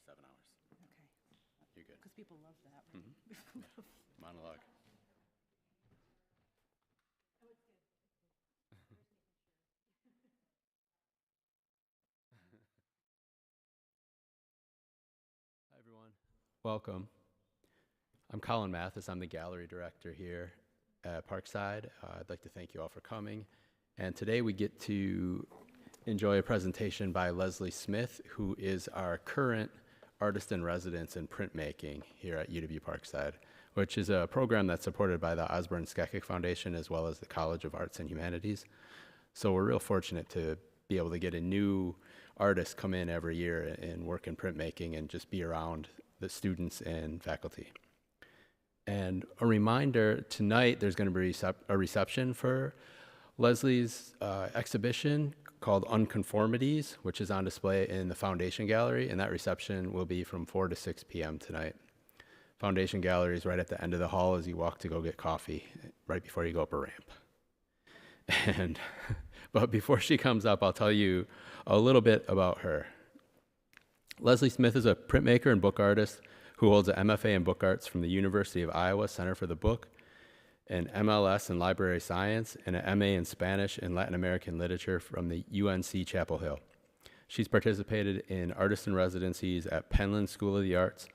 7 hours. Okay. You're good. Because people love that, right? Monologue. Hi, everyone. Welcome. I'm Colin Mathis. I'm the gallery director here at Parkside. I'd like to thank you all for coming. And today we get to enjoy a presentation by Leslie Smith, who is our current artist in residence in printmaking here at UW Parkside, which is a program that's supported by the Osborne Skekik Foundation as well as the College of Arts and Humanities. So we're real fortunate to be able to get a new artist come in every year and work in printmaking and just be around the students and faculty. And a reminder, tonight there's going to be a reception for Leslie's exhibition called Unconformities, which is on display in the Foundation Gallery, and that reception will be from 4 to 6 p.m. tonight. Foundation Gallery is right at the end of the hall as you walk to go get coffee, right before you go up a ramp. But before she comes up, I'll tell you a little bit about her. Leslie Smith is a printmaker and book artist who holds an MFA in Book Arts from the University of Iowa Center for the Book, an MLS in Library Science, and an MA in Spanish and Latin American Literature from the UNC Chapel Hill. She's participated in artist in residencies at Penland School of the Arts,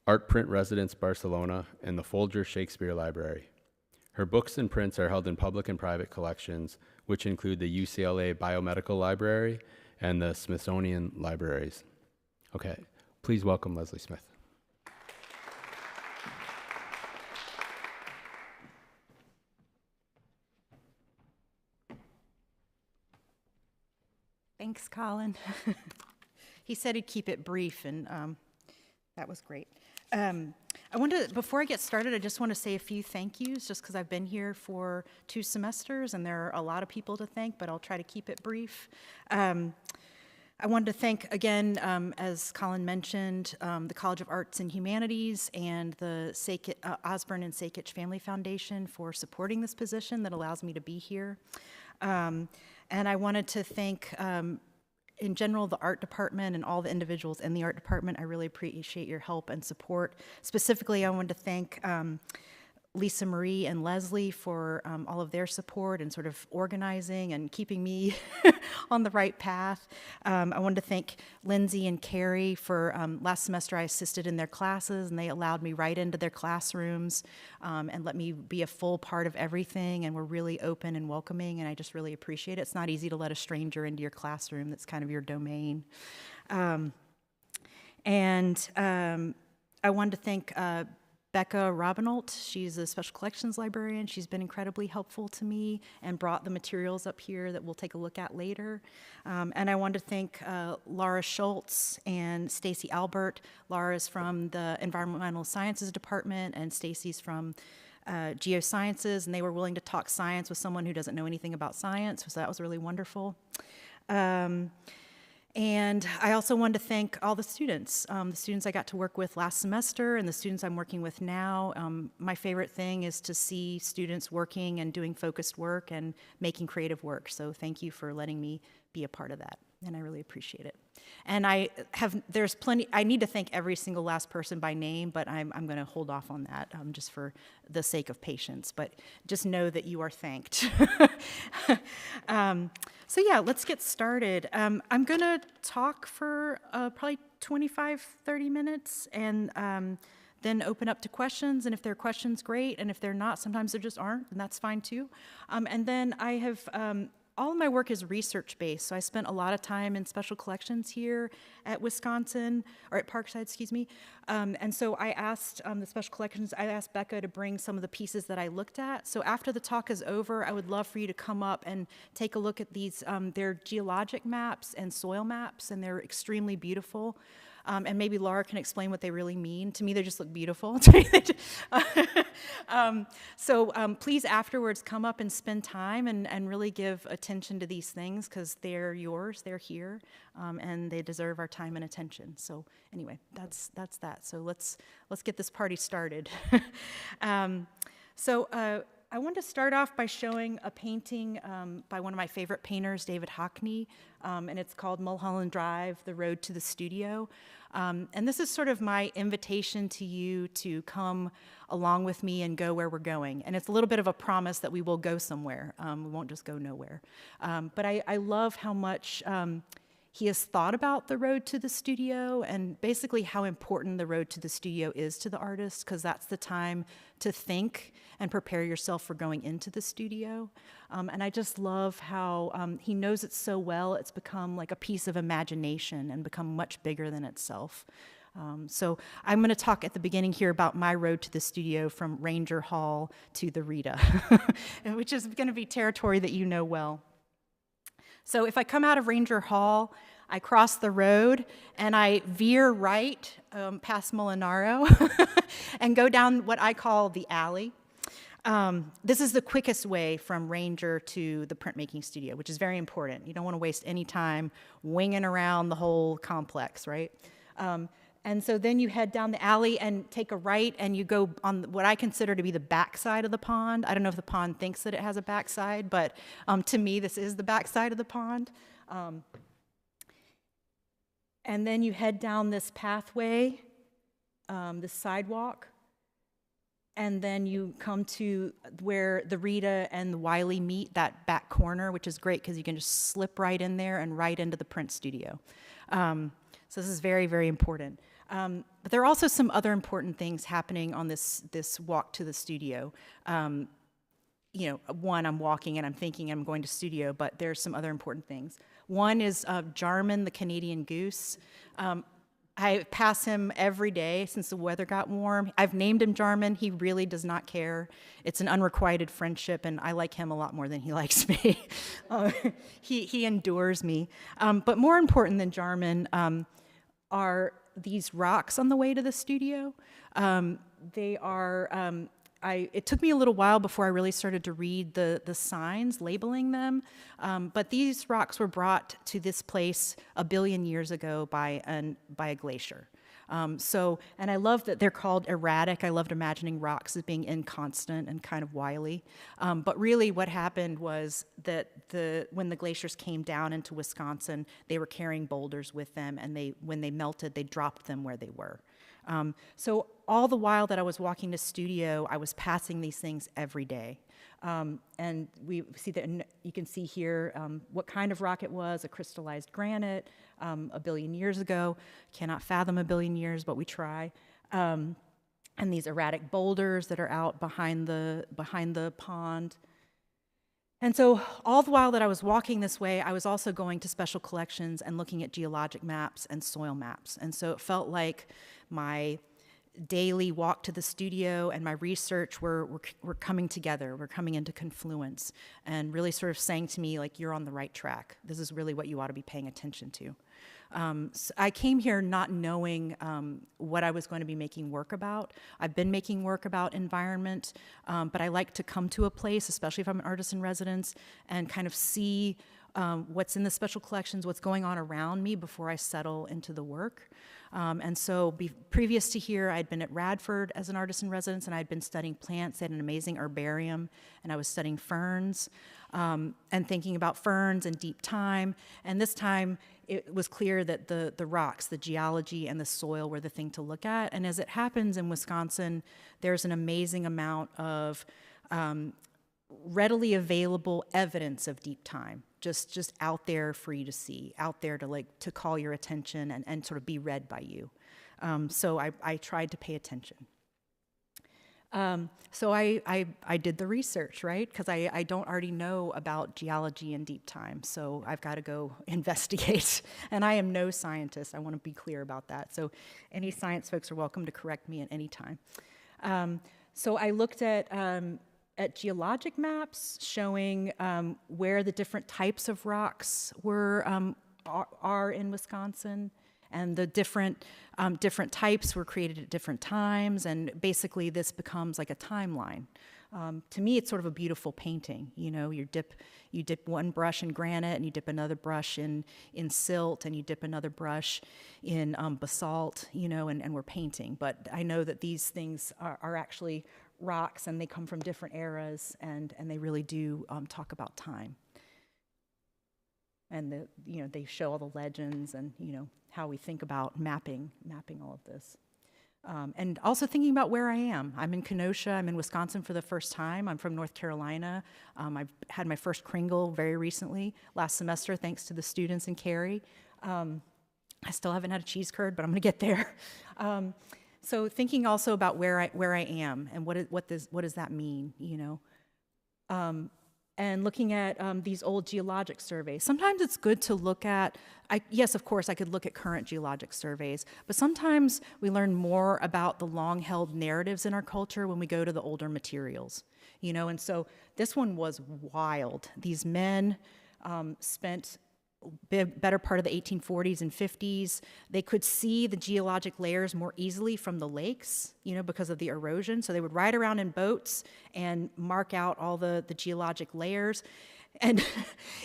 Art Print Residence Barcelona, and the Folger Shakespeare Library. Her books and prints are held in public and private collections, which include the UCLA Biomedical Library and the Smithsonian Libraries. Okay, please welcome Leslie Smith. Thanks, Colin. He said he'd keep it brief, and that was great. Before I get started, I just want to say a few thank yous, just because I've been here for 2 semesters, and there are a lot of people to thank, but I'll try to keep it brief. I wanted to thank, again, as Colin mentioned, the College of Arts and Humanities and the Osborne and Sakich Family Foundation for supporting this position that allows me to be here. And I wanted to thank, in general, the art department and all the individuals in the art department. I really appreciate your help and support. Specifically, I wanted to thank Lisa Marie and Leslie for all of their support and sort of organizing and keeping me on the right path. I wanted to thank Lindsay and Carrie for last semester I assisted in their classes, and they allowed me right into their classrooms and let me be a full part of everything, and were really open and welcoming, and I just really appreciate it. It's not easy to let a stranger into your classroom that's kind of your domain. I wanted to thank Becca Robinault. She's a special collections librarian. She's been incredibly helpful to me and brought the materials up here that we'll take a look at later. And I wanted to thank Laura Schultz and Stacy Albert. Laura's from the Environmental Sciences Department and Stacy's from Geosciences, and they were willing to talk science with someone who doesn't know anything about science, so that was really wonderful. And I also wanted to thank all the students I got to work with last semester and the students I'm working with now. My favorite thing is to see students working and doing focused work and making creative work. So thank you for letting me be a part of that, and I really appreciate it. And I need to thank every single last person by name, but I'm going to hold off on that just for the sake of patience. But just know that you are thanked. So yeah, let's get started. I'm going to talk for probably 25, 30 minutes, and then open up to questions. And if there are questions, great. And if they're not, sometimes there just aren't, and that's fine too. And then I have all of my work is research-based, so I spent a lot of time in special collections here at Wisconsin, or at Parkside, excuse me. And so I asked the special collections, I asked Becca to bring some of the pieces that I looked at. So after the talk is over, I would love for you to come up and take a look at these. They're geologic maps and soil maps, and they're extremely beautiful. And maybe Laura can explain what they really mean. To me, they just look beautiful. So please afterwards come up and spend time and really give attention to these things, because they're yours, they're here, and they deserve our time and attention. So anyway, that's that. So let's get this party started. I want to start off by showing a painting by one of my favorite painters, David Hockney, and it's called Mulholland Drive, The Road to the Studio. And this is sort of my invitation to you to come along with me and go where we're going. And it's a little bit of a promise that we will go somewhere. We won't just go nowhere. But I love how much he has thought about the road to the studio and basically how important the road to the studio is to the artist, because that's the time to think and prepare yourself for going into the studio. And I just love how he knows it so well. It's become like a piece of imagination and become much bigger than itself. So I'm going to talk at the beginning here about my road to the studio from Ranger Hall to the Rita, which is going to be territory that you know well. So if I come out of Ranger Hall, I cross the road and I veer right past Molinaro and go down what I call the alley. This is the quickest way from Ranger to the printmaking studio, which is very important. You don't want to waste any time winging around the whole complex, right? And so then you head down the alley and take a right, and you go on what I consider to be the backside of the pond. I don't know if the pond thinks that it has a backside, but to me, this is the backside of the pond. And then you head down this pathway, this sidewalk, and then you come to where the Rita and the Wiley meet, that back corner, which is great because you can just slip right in there and right into the print studio. So this is very, very important. But there are also some other important things happening on this walk to the studio. You know, one, I'm walking and I'm thinking I'm going to studio, but there's some other important things. One is Jarman, the Canadian goose. I pass him every day since the weather got warm. I've named him Jarman. He really does not care. It's an unrequited friendship, and I like him a lot more than he likes me. He endures me. But more important than Jarman are these rocks on the way to the studio. They are, it took me a little while before I really started to read the signs labeling them, but these rocks were brought to this place 1 billion years ago by a glacier. And I love that they're called erratic. I loved imagining rocks as being inconstant and kind of wily. But really what happened was that when the glaciers came down into Wisconsin, they were carrying boulders with them, and when they melted, they dropped them where they were. So all the while that I was walking to studio, I was passing these things every day. And we see that you can see here what kind of rock it was, a crystallized granite 1 billion years ago. Cannot fathom 1 billion years, but we try. And these erratic boulders that are out behind the pond. And so all the while that I was walking this way, I was also going to special collections and looking at geologic maps and soil maps. And so it felt like my daily walk to the studio and my research were coming together. We're coming into confluence and really sort of saying to me, like, you're on the right track. This is really what you ought to be paying attention to. So I came here not knowing what I was going to be making work about. I've been making work about environment, but I like to come to a place, especially if I'm an artist in residence, and kind of see what's in the special collections, what's going on around me before I settle into the work. And so previous to here, I'd been at Radford as an artist in residence, and I'd been studying plants. They had an amazing herbarium, and I was studying ferns and thinking about ferns and deep time. And this time, it was clear that the rocks, the geology, and the soil were the thing to look at. And as it happens in Wisconsin, there's an amazing amount of readily available evidence of deep time, just out there for you to see, out there to call your attention and sort of be read by you. So I tried to pay attention. So I did the research, right? Because I don't already know about geology and deep time, so I've got to go investigate. And I am no scientist. I want to be clear about that. So any science folks are welcome to correct me at any time. So I looked at geologic maps showing where the different types of rocks are in Wisconsin, and the different types were created at different times, and basically this becomes like a timeline. To me, it's sort of a beautiful painting. You know, you dip one brush in granite, and you dip another brush in silt, and you dip another brush in basalt. You know, and we're painting. But I know that these things are actually rocks, and they come from different eras, and they really do talk about time. And they show all the legends and how we think about mapping all of this. And also thinking about where I am. I'm in Kenosha. I'm in Wisconsin for the first time. I'm from North Carolina. I've had my first Kringle very recently, last semester, thanks to the students in Cary. I still haven't had a cheese curd, but I'm going to get there. So thinking also about where I am and what does that mean, and looking at these old geologic surveys. Sometimes it's good to look at, yes, of course, I could look at current geologic surveys, but sometimes we learn more about the long-held narratives in our culture when we go to the older materials, and so this one was wild. These men spent better part of the 1840s and 50s. They could see the geologic layers more easily from the lakes, because of the erosion. So they would ride around in boats and mark out all the geologic layers. And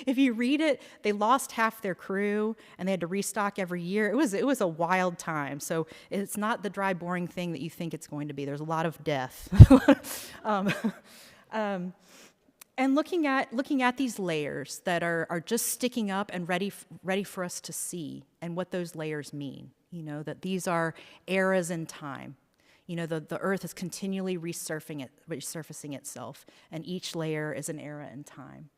if you read it, they lost half their crew and they had to restock every year. It was a wild time. So it's not the dry, boring thing that you think it's going to be. There's a lot of death. And looking at these layers that are just sticking up and ready for us to see, and what those layers mean. That these are eras in time. The Earth is continually resurfacing itself, and each layer is an era in time.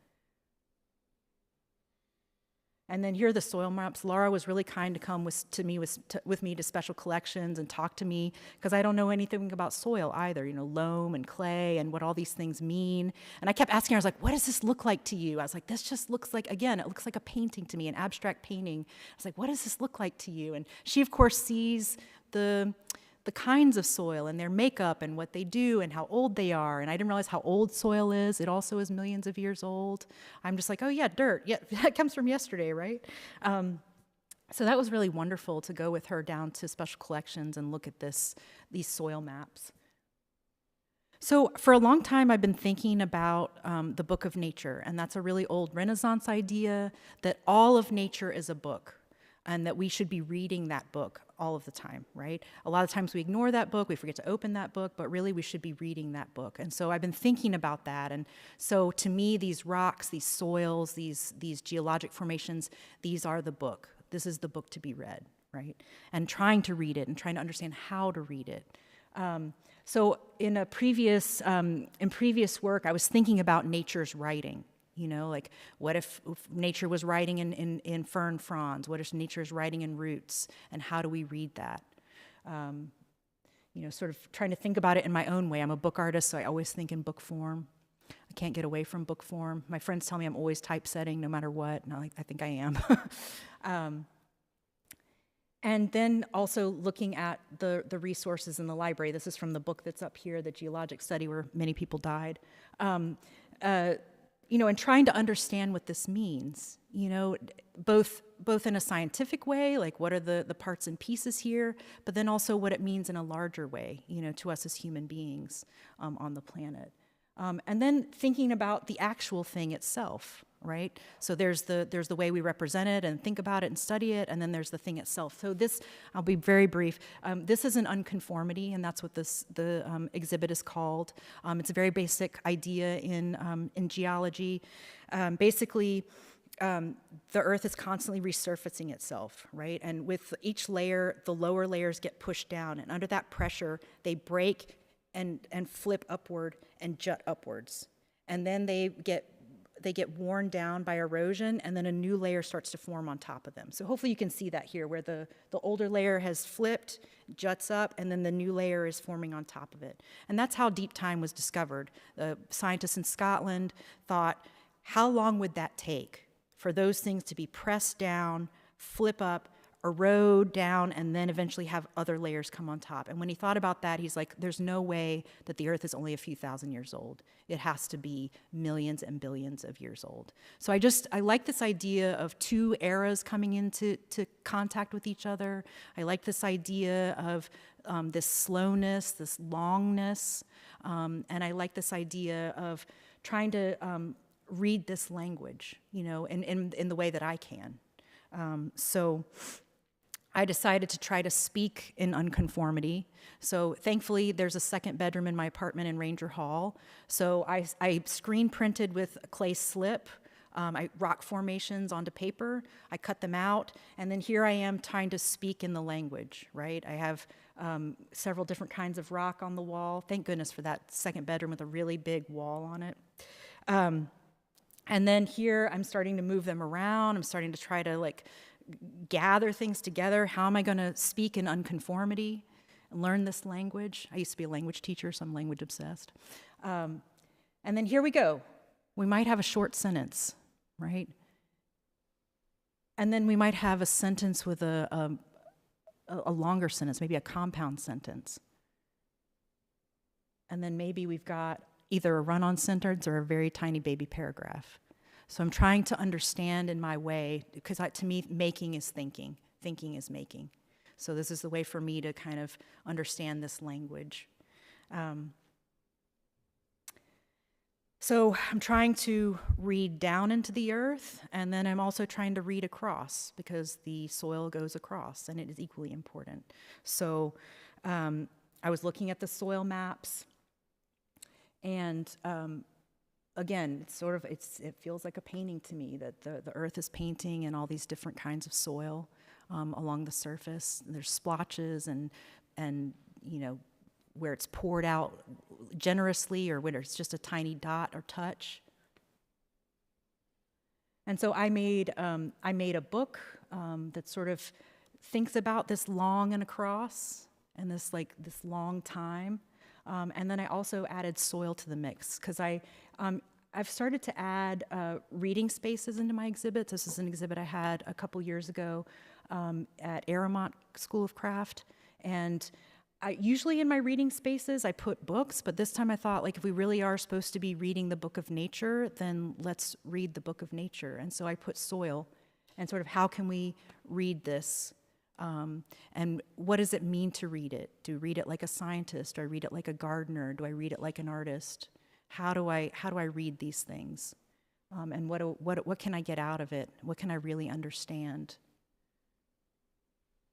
And then here are the soil maps. Laura was really kind to come with me to special collections and talk to me, because I don't know anything about soil either, loam and clay and what all these things mean. And I kept asking her, I was like, what does this look like to you? I was like, this just looks like, again, it looks like a painting to me, an abstract painting. I was like, what does this look like to you? And she, of course, sees the kinds of soil and their makeup and what they do and how old they are. And I didn't realize how old soil is. It also is millions of years old. I'm just like, oh yeah, dirt. Yeah, that comes from yesterday, right? So that was really wonderful to go with her down to special collections and look at these soil maps. So for a long time, I've been thinking about the book of nature, and that's a really old Renaissance idea that all of nature is a book, and that we should be reading that book all of the time, right? A lot of times we ignore that book, we forget to open that book, but really we should be reading that book. And so I've been thinking about that. And so to me, these rocks, these soils, these geologic formations, these are the book. This is the book to be read, right? And trying to read it and trying to understand how to read it. So in previous work, I was thinking about nature's writing. Like what if nature was writing in fern fronds? What if nature is writing in roots? And how do we read that? Sort of trying to think about it in my own way. I'm a book artist, so I always think in book form. I can't get away from book form. My friends tell me I'm always typesetting no matter what, and I think I am. And then also looking at the resources in the library. This is from the book that's up here, The Geologic Study Where Many People Died. And trying to understand what this means, both in a scientific way, like what are the parts and pieces here, but then also what it means in a larger way, to us as human beings on the planet. And then thinking about the actual thing itself, right? So there's the way we represent it and think about it and study it, and then there's the thing itself. So this, I'll be very brief. This is an unconformity, and that's what the exhibit is called. It's a very basic idea in geology. Basically, the Earth is constantly resurfacing itself, right? And with each layer, the lower layers get pushed down, and under that pressure, they break and flip upward and jut upwards. And then they get worn down by erosion, and then a new layer starts to form on top of them. So hopefully you can see that here, where the older layer has flipped, juts up, and then the new layer is forming on top of it. And that's how deep time was discovered. The scientists in Scotland thought, how long would that take for those things to be pressed down, flip up, erode down, and then eventually have other layers come on top? And when he thought about that, he's like, there's no way that the Earth is only a few thousand years old. It has to be millions and billions of years old. So I like this idea of two eras coming into contact with each other. I like this idea of this slowness, this longness, and I like this idea of trying to read this language, in the way that I can. So I decided to try to speak in unconformity. So thankfully, there's a second bedroom in my apartment in Ranger Hall. So I screen printed with a clay slip, rock formations onto paper. I cut them out, and then here I am trying to speak in the language, right? I have several different kinds of rock on the wall. Thank goodness for that second bedroom with a really big wall on it. And then here I'm starting to move them around. I'm starting to try to gather things together. How am I going to speak in unconformity and learn this language? I used to be a language teacher, so I'm language obsessed. And then here we go. We might have a short sentence, right? And then we might have a sentence with a longer sentence, maybe a compound sentence. And then maybe we've got either a run-on sentence or a very tiny baby paragraph. So I'm trying to understand in my way, because to me, making is thinking. Thinking is making. So this is the way for me to kind of understand this language. So I'm trying to read down into the earth, and then I'm also trying to read across, because the soil goes across, and it is equally important. So I was looking at the soil maps, and again, it feels like a painting to me, that the earth is painting in all these different kinds of soil along the surface. There's splotches and where it's poured out generously, or when it's just a tiny dot or touch. And so I made a book that sort of thinks about this long and across, and this long time. And then I also added soil to the mix, because I've started to add reading spaces into my exhibits. This is an exhibit I had a couple years ago at Aramont School of Craft. And usually in my reading spaces, I put books, but this time I thought, if we really are supposed to be reading the book of nature, then let's read the book of nature. And so I put soil, and sort of how can we read this? And what does it mean to read it? Do I read it like a scientist? Do I read it like a gardener? Do I read it like an artist? How do I read these things? And what can I get out of it? What can I really understand?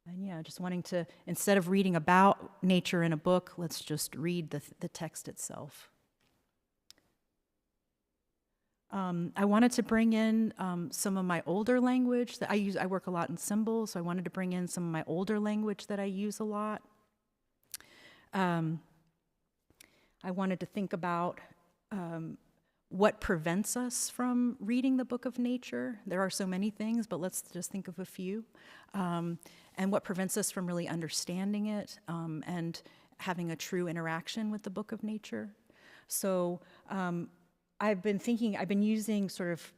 And yeah, just wanting to, instead of reading about nature in a book, let's just read the text itself. I wanted to bring in some of my older language that I use. I work a lot in symbols, so I wanted to bring in some of my older language that I use a lot. I wanted to think about what prevents us from reading the book of nature. There are so many things, but let's just think of a few. And what prevents us from really understanding it and having a true interaction with the book of nature. So I've been using sort of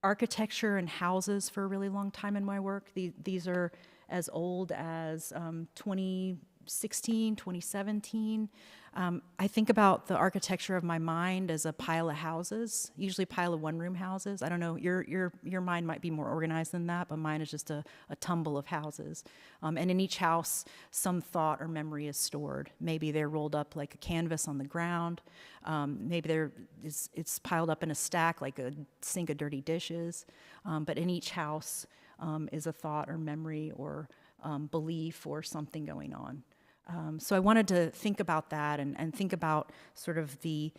architecture and houses for a really long time in my work. These are as old as 2016, 2017. I think about the architecture of my mind as a pile of houses, usually a pile of one-room houses. I don't know, your mind might be more organized than that, but mine is just a tumble of houses. And in each house, some thought or memory is stored. Maybe they're rolled up like a canvas on the ground. Maybe it's piled up in a stack like a sink of dirty dishes. But in each house is a thought or memory or belief or something going on. So I wanted to think about that and think about sort of the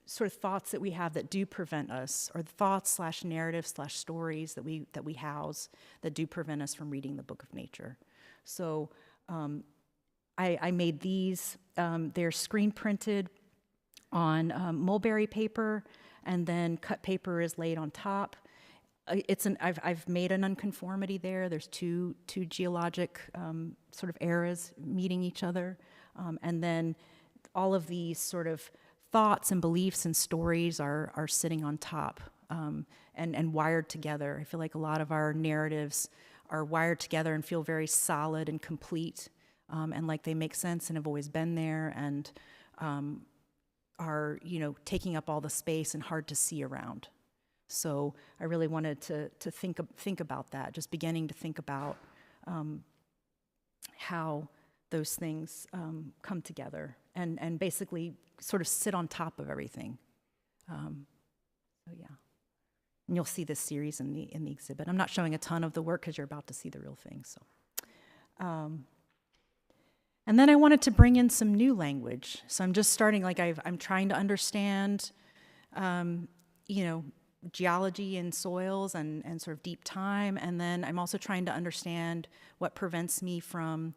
sort of thoughts that we have that do prevent us, or the thoughts / narratives / stories that we house that do prevent us from reading the book of nature. So I made these. They're screen printed on mulberry paper, and then cut paper is laid on top. I've made an unconformity there. There's two geologic sort of eras meeting each other, and then all of these sort of thoughts and beliefs and stories are sitting on top and wired together. I feel like a lot of our narratives are wired together and feel very solid and complete, and like they make sense and have always been there, and are taking up all the space and hard to see around. So I really wanted to think about that, just beginning to think about how those things come together and basically sort of sit on top of everything. So yeah. And you'll see this series in the exhibit. I'm not showing a ton of the work because you're about to see the real thing. So, and then I wanted to bring in some new language. So I'm just starting, like I'm trying to understand, geology and soils and sort of deep time. And then I'm also trying to understand what prevents me from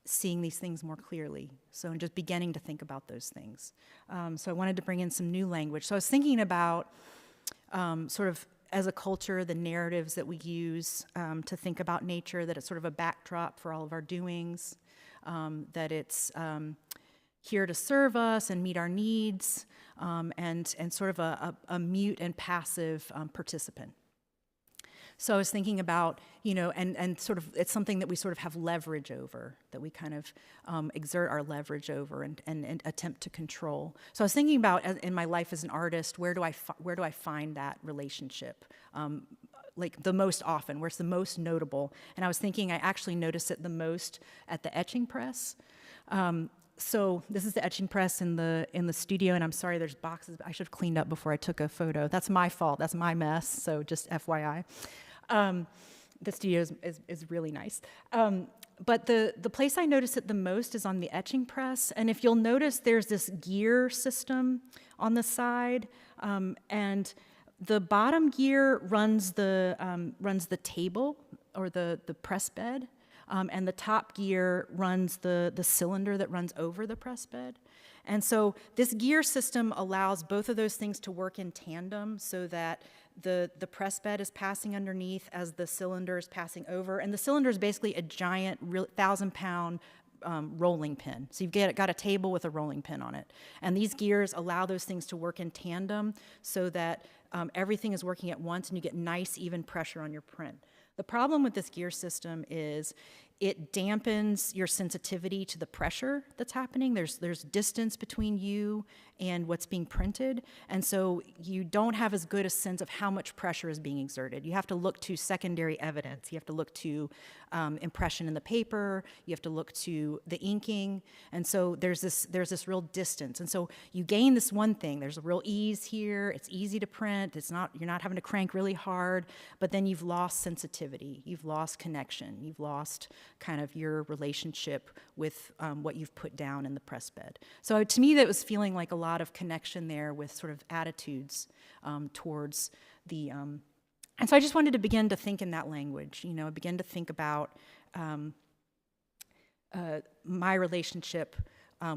seeing these things more clearly. So I'm just beginning to think about those things. So I wanted to bring in some new language. So I was thinking about sort of as a culture, the narratives that we use to think about nature, that it's sort of a backdrop for all of our doings, that it's here to serve us and meet our needs, and sort of a mute and passive participant. So I was thinking about, and sort of it's something that we sort of have leverage over, that we kind of exert our leverage over and attempt to control. So I was thinking about in my life as an artist, where do I find that relationship? Like the most often, where it's the most notable. And I was thinking I actually notice it the most at the etching press. So this is the etching press in the studio, and I'm sorry there's boxes. I should have cleaned up before I took a photo. That's my fault. That's my mess. So just FYI. The studio is really nice. But the place I notice it the most is on the etching press. And if you'll notice, there's this gear system on the side, and the bottom gear runs the table or the press bed. And the top gear runs the cylinder that runs over the press bed. And so this gear system allows both of those things to work in tandem so that the press bed is passing underneath as the cylinder is passing over. And the cylinder is basically a giant 1,000-pound rolling pin. So you've got a table with a rolling pin on it. And these gears allow those things to work in tandem so that everything is working at once and you get nice, even pressure on your print. The problem with this gear system is it dampens your sensitivity to the pressure that's happening. There's distance between you and what's being printed, and so you don't have as good a sense of how much pressure is being exerted. You have to look to secondary evidence. You have to look to impression in the paper. You have to look to the inking, and so there's this real distance. And so you gain this one thing. There's a real ease here. It's easy to print. You're not having to crank really hard, but then you've lost sensitivity. You've lost connection. You've lost kind of your relationship with what you've put down in the press bed. So to me, that was feeling like a lot of connection there with sort of attitudes towards the, and so I just wanted to begin to think in that language, begin to think about my relationship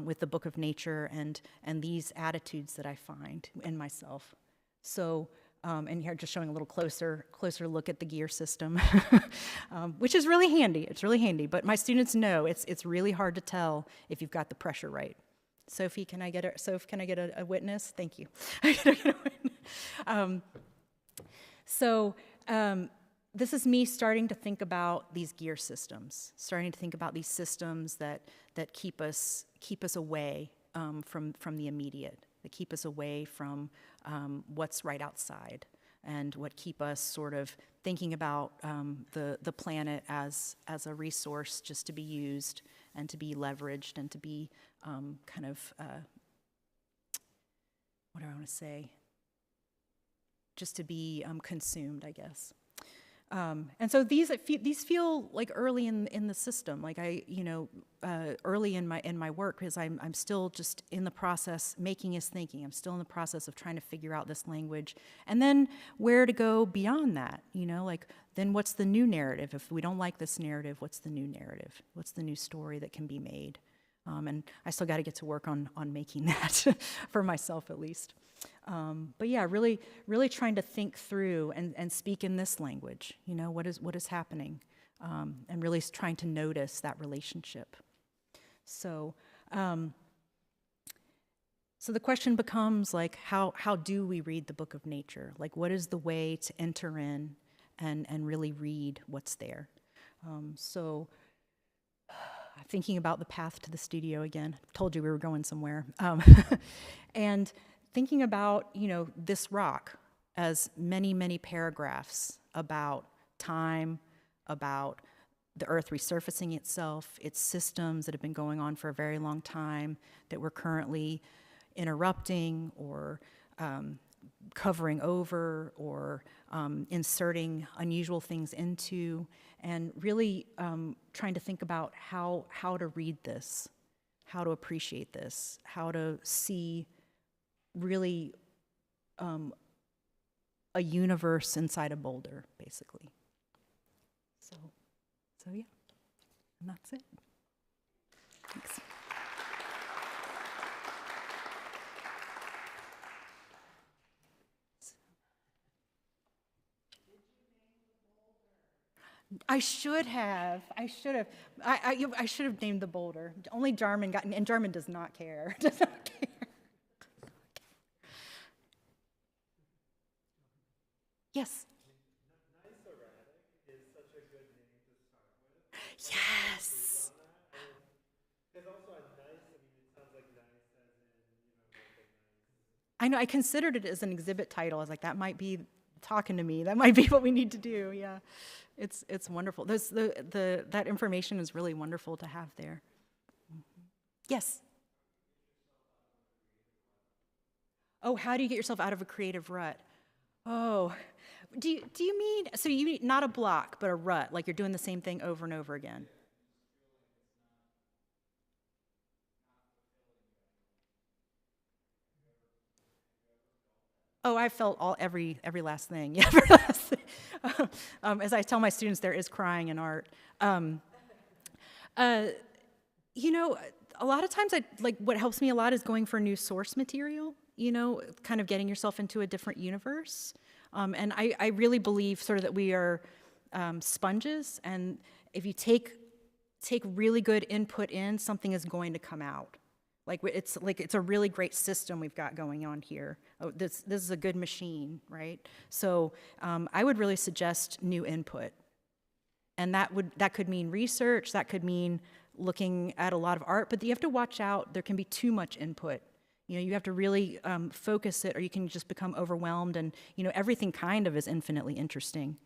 with the Book of Nature and these attitudes that I find in myself. So, and here just showing a little closer look at the gear system, which is really handy. It's really handy, but my students know it's really hard to tell if you've got the pressure right. Sophie, can I get a witness? Thank you. This is me starting to think about these gear systems, starting to think about these systems that keep us away from the immediate, that keep us away from what's right outside, and what keep us sort of thinking about the planet as a resource just to be used and to be leveraged and to be kind of, what do I want to say? Just to be consumed, I guess. And so these feel like early in the system, like early in my work, because I'm still just in the process. Making is thinking. I'm still in the process of trying to figure out this language, and then where to go beyond that. Like then what's the new narrative? If we don't like this narrative, what's the new narrative? What's the new story that can be made? And I still got to get to work on making that for myself at least. But yeah, really trying to think through and speak in this language. What is happening, and really trying to notice that relationship. So, so the question becomes like, how do we read the Book of Nature? Like, what is the way to enter in and really read what's there? So, thinking about the path to the studio again. Told you we were going somewhere, and thinking about, this rock as many paragraphs about time, about the earth resurfacing itself, its systems that have been going on for a very long time that we're currently interrupting or covering over or inserting unusual things into, and really trying to think about how to read this, how to appreciate this, how to see really a universe inside a boulder, basically. So yeah, and that's it. Thanks. I should have. I should have named the boulder. Only Jarman got, and Jarman does not care. Does not care. Yes. Is such a good name to start with. Yes. Because also a nice, I mean, it sounds like nice as in, like a nice. I know. I considered it as an exhibit title. I was like, that might be talking to me. That might be what we need to do. Yeah, it's wonderful. That information is really wonderful to have there. Yes. Oh, how do you get yourself out of a creative rut? Oh, do you mean, so you mean not a block, but a rut, like you're doing the same thing over and over again? Oh, I felt every last thing. Yeah, every last thing. As I tell my students, there is crying in art. A lot of times, what helps me a lot is going for new source material. Kind of getting yourself into a different universe. And I really believe sort of that we are sponges, and if you take really good input in, something is going to come out. It's a really great system we've got going on here. Oh, this is a good machine, right? So I would really suggest new input, and that could mean research, that could mean looking at a lot of art, but you have to watch out. There can be too much input. You have to really focus it, or you can just become overwhelmed, and everything kind of is infinitely interesting.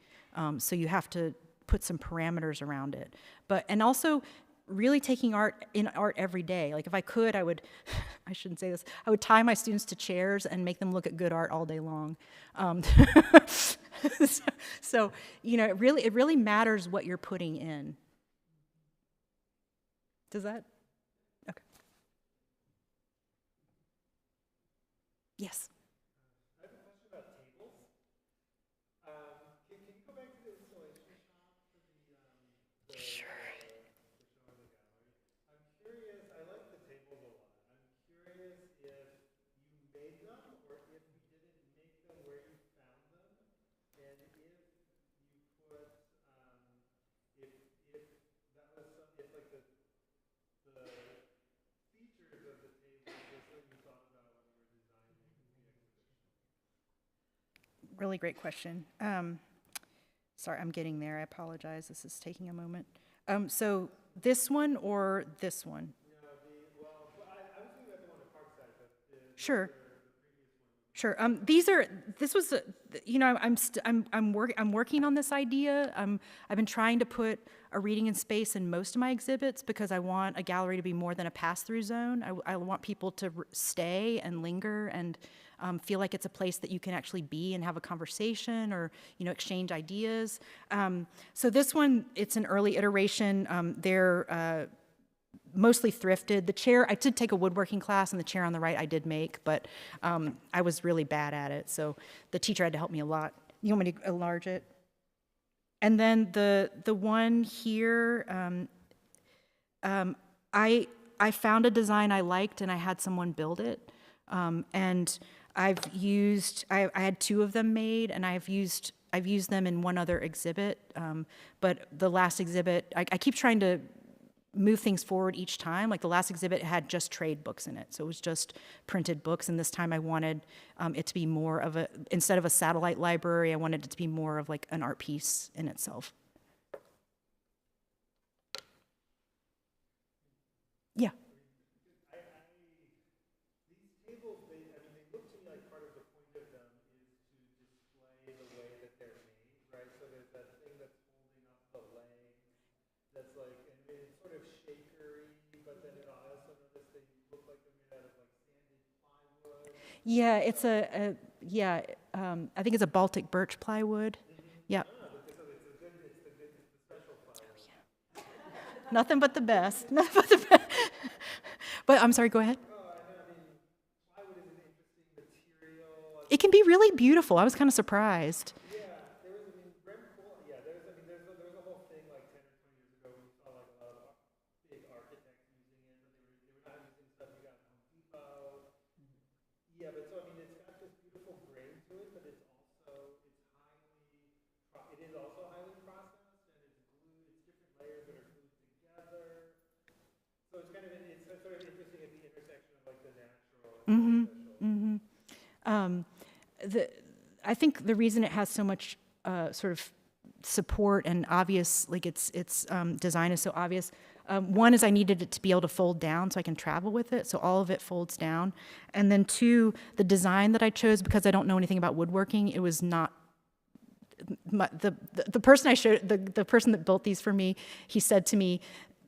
So you have to put some parameters around it. And also really taking art every day. Like if I could, I would, I shouldn't say this, I would tie my students to chairs and make them look at good art all day long. So it really matters what you're putting in. Does that? Okay. Yes. I have a question about tables. Can you go back to the installation shop for the Sure. for showing the gallery? I'm curious. I like the tables a lot. I'm curious if you made them, or if you didn't make them, where you found them, and if you put if that was if like the features of the table was something you thought about when you were designing the exhibition. Really great question. Sorry, I'm getting there. I apologize. This is taking a moment. So this one or this one? No, I was thinking about the one at Parkside, but Sure. the previous one. Sure. I'm working on this idea. I've been trying to put a reading in space in most of my exhibits because I want a gallery to be more than a pass-through zone. I want people to stay and linger and feel like it's a place that you can actually be and have a conversation or exchange ideas. So this one, it's an early iteration. They're mostly thrifted. The chair, I did take a woodworking class, and the chair on the right I did make, but I was really bad at it, so the teacher had to help me a lot. You want me to enlarge it? And then the one here, I found a design I liked, and I had someone build it, and I had two of them made, and I've used them in one other exhibit, but the last exhibit, I keep trying to move things forward each time. Like the last exhibit had just trade books in it, so it was just printed books, and this time I wanted it to be more of instead of a satellite library, I wanted it to be more of like an art piece in itself. Yeah. These tables, they look to me like part of the point of them is to display the way that they're made, right? So there's that thing that's holding up the leg, that's like, and it's sort of shakery, but then it also notice they look like they're made out of like sanded plywood. Yeah, it's yeah, I think it's a Baltic birch plywood. Yeah. Nothing but the best. Nothing but the best. But I'm sorry, go ahead. Plywood is an interesting material. It can be really beautiful. I was kind of surprised. Rem Koolhaas, there was a whole thing like 10 or 20 years ago when you saw like a lot of big architects using it, but they were not using stuff you got at Home Depot. Yeah, but so it's got this beautiful grain to it, but it is also highly processed, and it's glued. It's different layers that are glued together. So it's sort of interesting at the intersection of like the natural and the artificial. I think the reason it has so much sort of support and obvious, like its design is so obvious. One is I needed it to be able to fold down so I can travel with it, so all of it folds down. And then two, the design that I chose, because I don't know anything about woodworking, it was not the person I showed, the person that built these for me, he said to me,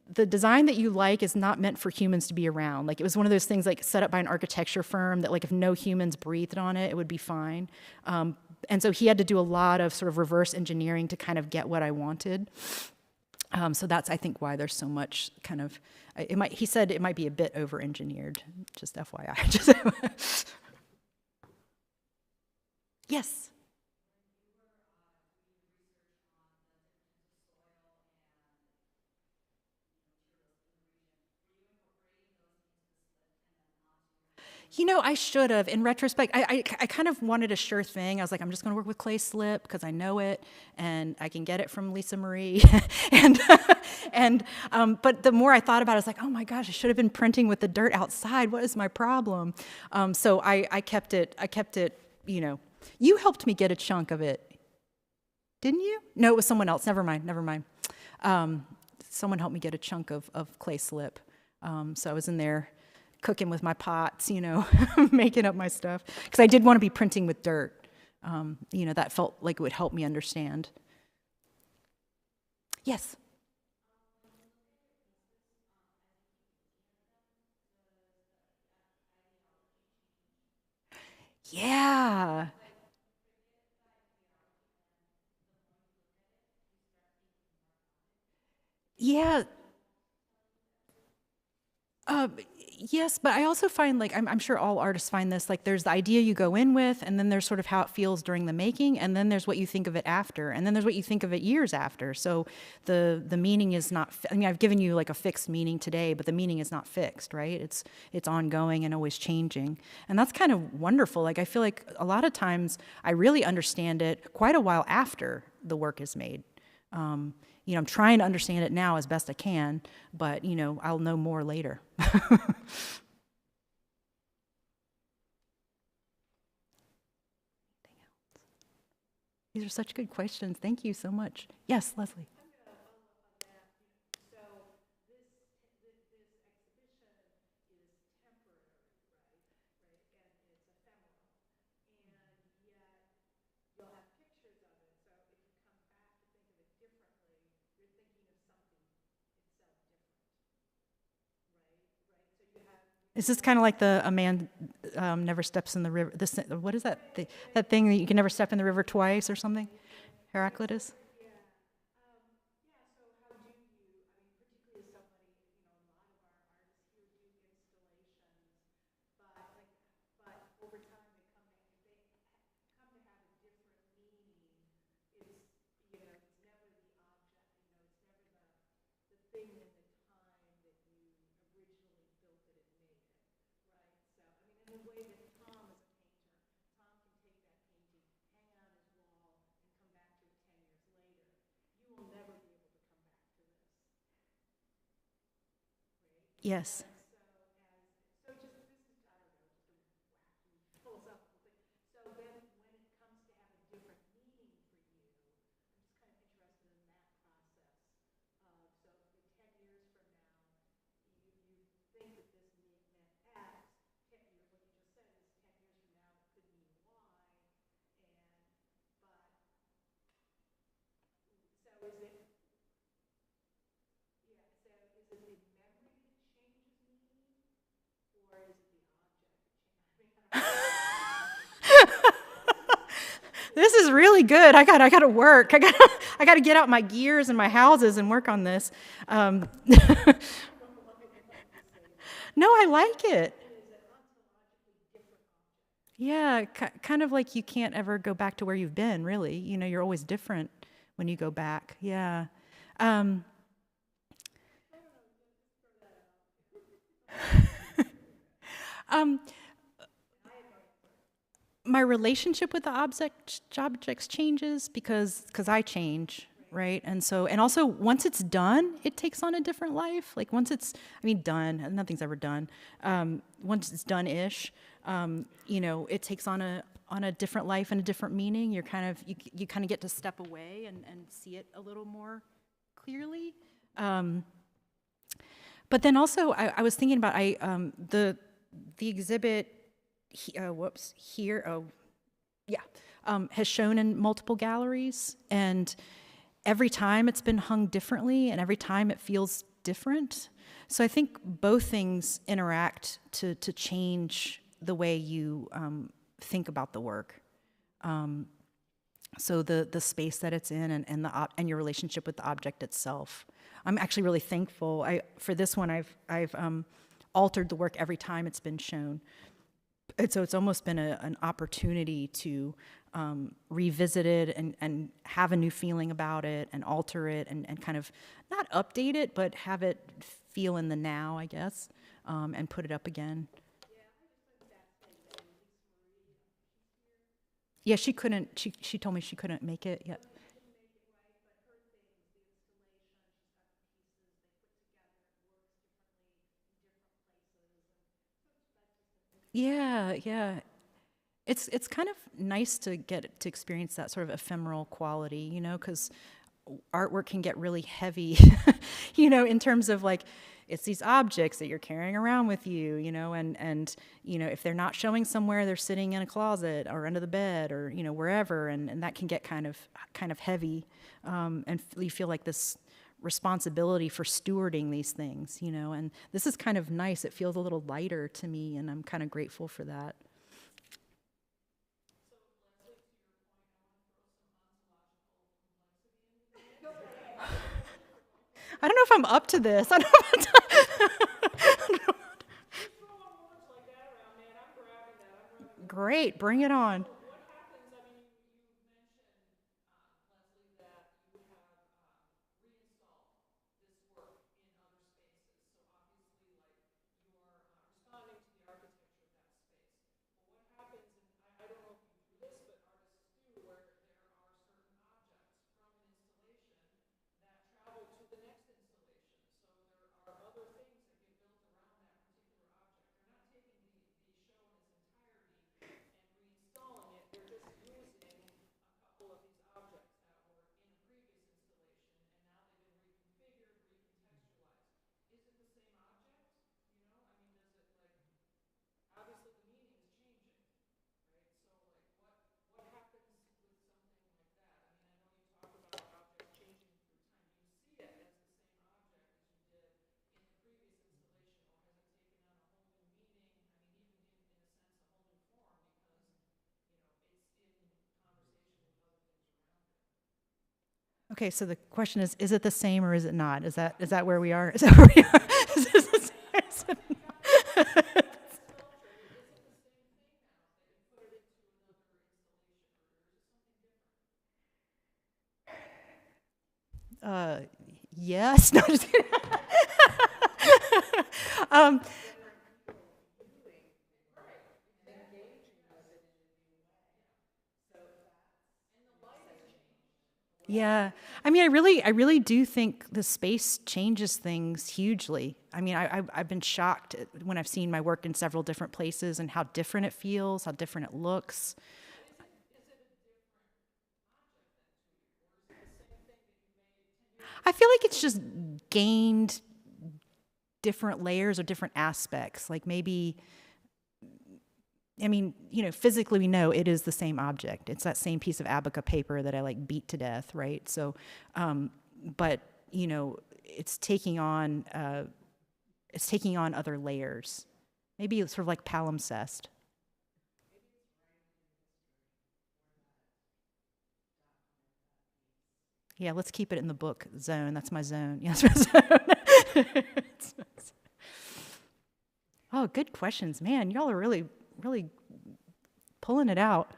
the design that you like is not meant for humans to be around. Like, it was one of those things like set up by an architecture firm that like if no humans breathed on it, it would be fine. And so he had to do a lot of sort of reverse engineering to kind of get what I wanted. So that's, I think, why there's so much kind of, he said it might be a bit over-engineered, just FYI. Yes? I should have. In retrospect, I kind of wanted a sure thing. I was like, I'm just going to work with clay slip because I know it, and I can get it from Lisa Marie. But the more I thought about it, I was like, oh my gosh, I should have been printing with the dirt outside. What is my problem? So I kept it. You helped me get a chunk of it, didn't you? No, it was someone else. Never mind. Someone helped me get a chunk of clay slip. So I was in there cooking with my pots, making up my stuff. Because I did want to be printing with dirt. That felt like it would help me understand. Yes? Yeah. Yeah. Yes, but I also find, like, I'm sure all artists find this, like, there's the idea you go in with, and then there's sort of how it feels during the making, and then there's what you think of it after, and then there's what you think of it years after. So the meaning is not, I've given you like a fixed meaning today, but the meaning is not fixed, right? It's ongoing and always changing. And that's kind of wonderful. Like, I feel like a lot of times I really understand it quite a while after the work is made. I'm trying to understand it now as best I can, but, I'll know more later. These are such good questions. Thank you so much. Yes, Leslie. Is this kind of like a man never steps in the river? What is that? That thing that you can never step in the river twice or something? Heraclitus? Yes. this is really good. I got to work. I got to get out my gears and my houses and work on this. No, I like it. Yeah, kind of like you can't ever go back to where you've been, really. You're always different when you go back. Yeah. Um, um, my relationship with the objects changes because I change, right? And also once it's done, it takes on a different life. Like once it's, done. Nothing's ever done. Once it's done-ish, it takes on a different life and a different meaning. You kind of get to step away and see it a little more clearly. But then also, I was thinking about the exhibit. Has shown in multiple galleries, and every time it's been hung differently, and every time it feels different. So I think both things interact to change the way you think about the work. So the space that it's in and your relationship with the object itself. I'm actually really thankful. For this one, I've altered the work every time it's been shown. And so it's almost been an opportunity to revisit it and have a new feeling about it and alter it and kind of not update it, but have it feel in the now, I guess, and put it up again. Yeah, she couldn't, she told me she couldn't make it yet. Yeah, yeah. It's kind of nice to get to experience that sort of ephemeral quality, because artwork can get really heavy, in terms of like it's these objects that you're carrying around with you, and if they're not showing somewhere, they're sitting in a closet or under the bed or wherever, and that can get kind of heavy, and you feel like this responsibility for stewarding these things, and this is kind of nice. It feels a little lighter to me, and I'm kind of grateful for that. I don't know if I'm up to this. I don't know. Great, bring it on. Okay, so the question is it the same or is it not? Is that where we are? Is that where we are? Is this the same? Is it not? Yes. No, just kidding. um, Yeah, I really do think the space changes things hugely. I've been shocked when I've seen my work in several different places and how different it feels, how different it looks. I feel like it's just gained different layers or different aspects. Like maybe, physically we know it is the same object. It's that same piece of Abaca paper that I like beat to death, right? So, but it's taking on other layers. Maybe it's sort of like palimpsest. Yeah, let's keep it in the book zone. That's my zone. Yes, my zone. Oh, good questions. Man, y'all are really, really pulling it out.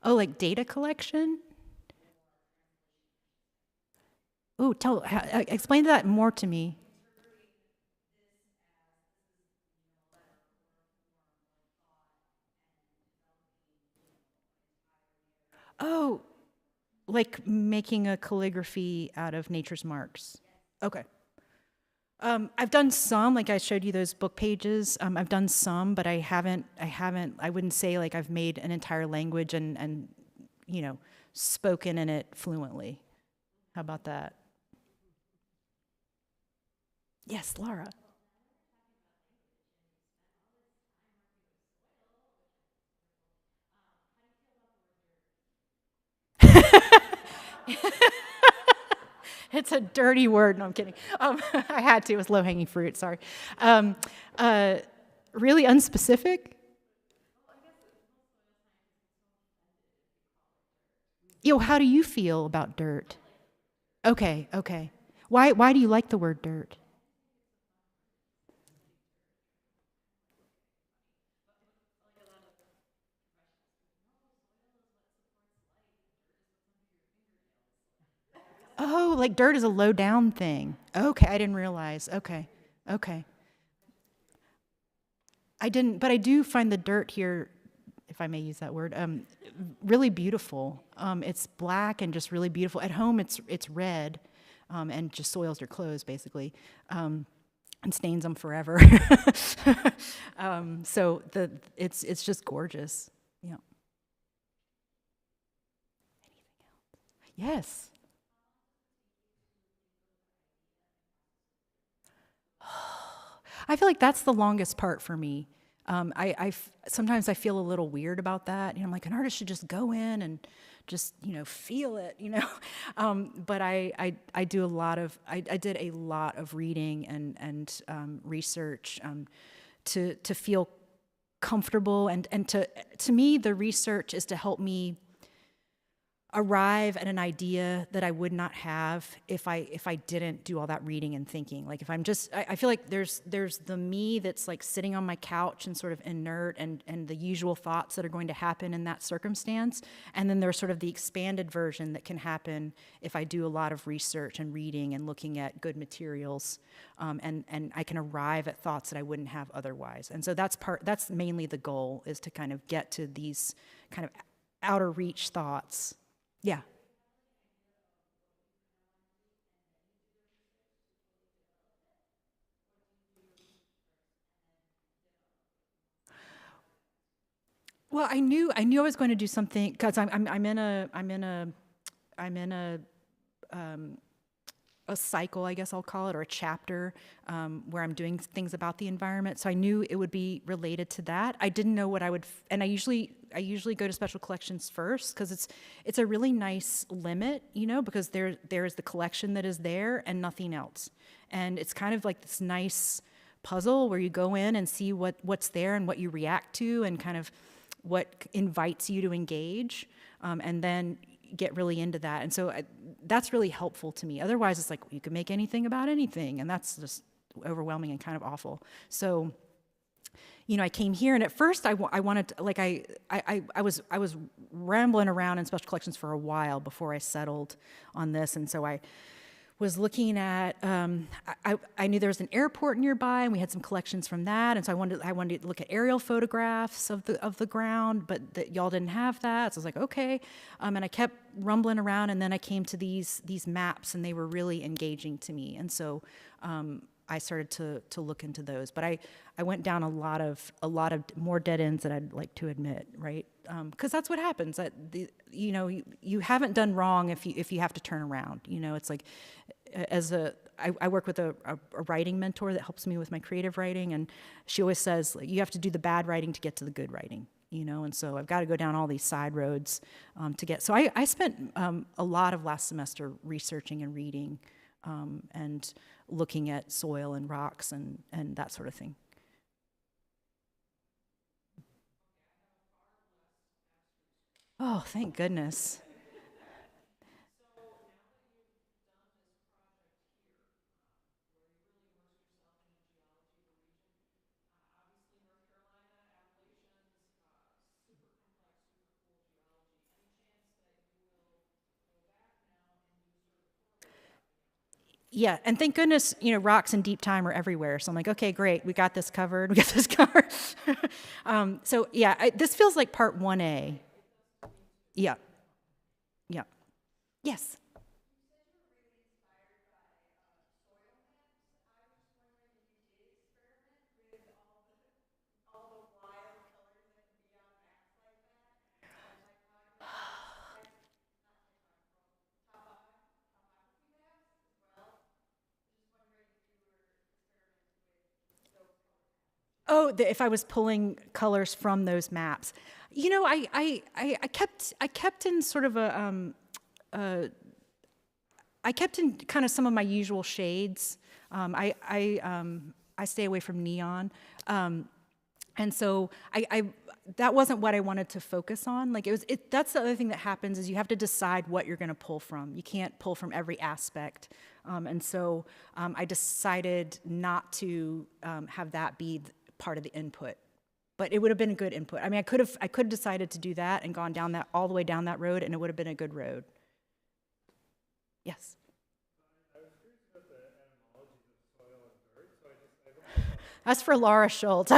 Oh, like data collection? Oh, explain that more to me. Oh, like making a calligraphy out of nature's marks. Okay. I've done some, like I showed you those book pages. I've done some, but I wouldn't say like I've made an entire language and, spoken in it fluently. How about that? Yes, Laura. It's a dirty word. No, I'm kidding. I had to. It was low-hanging fruit. Sorry. Um, uh, really unspecific? How do you feel about dirt? Okay, okay. Why do you like the word dirt? Oh, like dirt is a low down thing. Okay, I didn't realize. Okay, okay. I didn't, but I do find the dirt here, if I may use that word, really beautiful. It's black and just really beautiful. At home, it's red, and just soils your clothes basically, and stains them forever. So it's just gorgeous. Yeah. Yes. I feel like that's the longest part for me. Sometimes I feel a little weird about that. I'm like, an artist should just go in and just, feel it, But I do a lot of, I did a lot of reading and research to feel comfortable. And to me, the research is to help me arrive at an idea that I would not have if I didn't do all that reading and thinking. Like if I'm just, I feel like there's the me that's like sitting on my couch and sort of inert and the usual thoughts that are going to happen in that circumstance. And then there's sort of the expanded version that can happen if I do a lot of research and reading and looking at good materials. And I can arrive at thoughts that I wouldn't have otherwise. And so that's mainly the goal, is to kind of get to these kind of outer reach thoughts. Yeah. Well, I knew I was going to do something because I'm in a cycle, I guess I'll call it, or a chapter where I'm doing things about the environment. So I knew it would be related to that. I didn't know what I would, and I usually go to special collections first because it's a really nice limit, because there's the collection that is there and nothing else, and it's kind of like this nice puzzle where you go in and see what's there and what you react to and kind of what invites you to engage, and then get really into that. And so that's really helpful to me. Otherwise, it's like you can make anything about anything, and that's just overwhelming and kind of awful. So, I came here, and at first I wanted to, like I was rambling around in special collections for a while before I settled on this, and so I was looking at, I knew there was an airport nearby, and we had some collections from that, and so I wanted to look at aerial photographs of the ground, but y'all didn't have that, so I was like, okay, and I kept rumbling around, and then I came to these maps, and they were really engaging to me, and so I started to look into those, but I went down a lot of more dead ends than I'd like to admit, right? Because that's what happens. You haven't done wrong if you have to turn around. It's like I work with a writing mentor that helps me with my creative writing, and she always says, like, you have to do the bad writing to get to the good writing. and so I've got to go down all these side roads to get. So I spent a lot of last semester researching and reading and looking at soil and rocks and that sort of thing. Oh, thank goodness. Yeah, and thank goodness, rocks and deep time are everywhere. So I'm like, okay, great, we got this covered. We got this covered. So yeah, this feels like part 1A. Yeah, yeah, yes. Oh, if I was pulling colors from those maps, I kept in sort of I kept in kind of some of my usual shades. I stay away from neon, and so I that wasn't what I wanted to focus on. Like that's the other thing that happens is you have to decide what you're going to pull from. You can't pull from every aspect, and so I decided not to have that be part of the input. But it would have been a good input. I mean, I could have decided to do that and gone down that all the way down that road, and it would have been a good road. Yes. I was curious about the etymologies of soil and dirt, so I looked That's for Laura Schultz.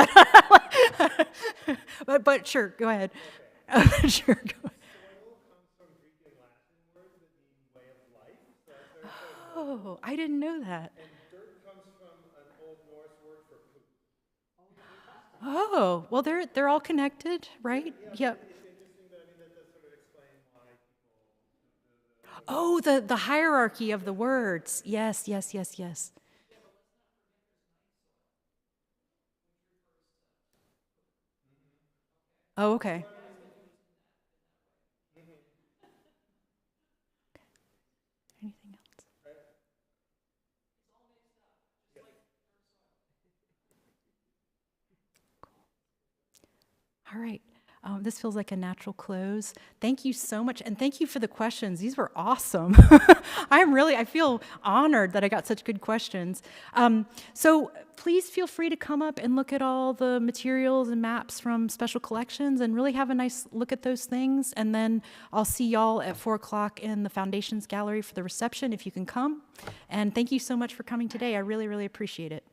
but sure, go ahead. Okay. Sure, go ahead. soil comes from Greek and Latin words that mean way of life. So I started Oh, I didn't know that. and dirt comes from an Old Norse word for poop. Oh, well, they're all connected, right? Yep. It's interesting, but I mean that does sort of explain why people. Oh, the hierarchy of the words. Yes, yes, yes, yes. Oh, okay. Anything else? All right. This feels like a natural close. Thank you so much. And thank you for the questions. These were awesome. I feel honored that I got such good questions. So please feel free to come up and look at all the materials and maps from Special Collections and really have a nice look at those things. And then I'll see y'all at 4 o'clock in the Foundations Gallery for the reception if you can come. And thank you so much for coming today. I really, really appreciate it.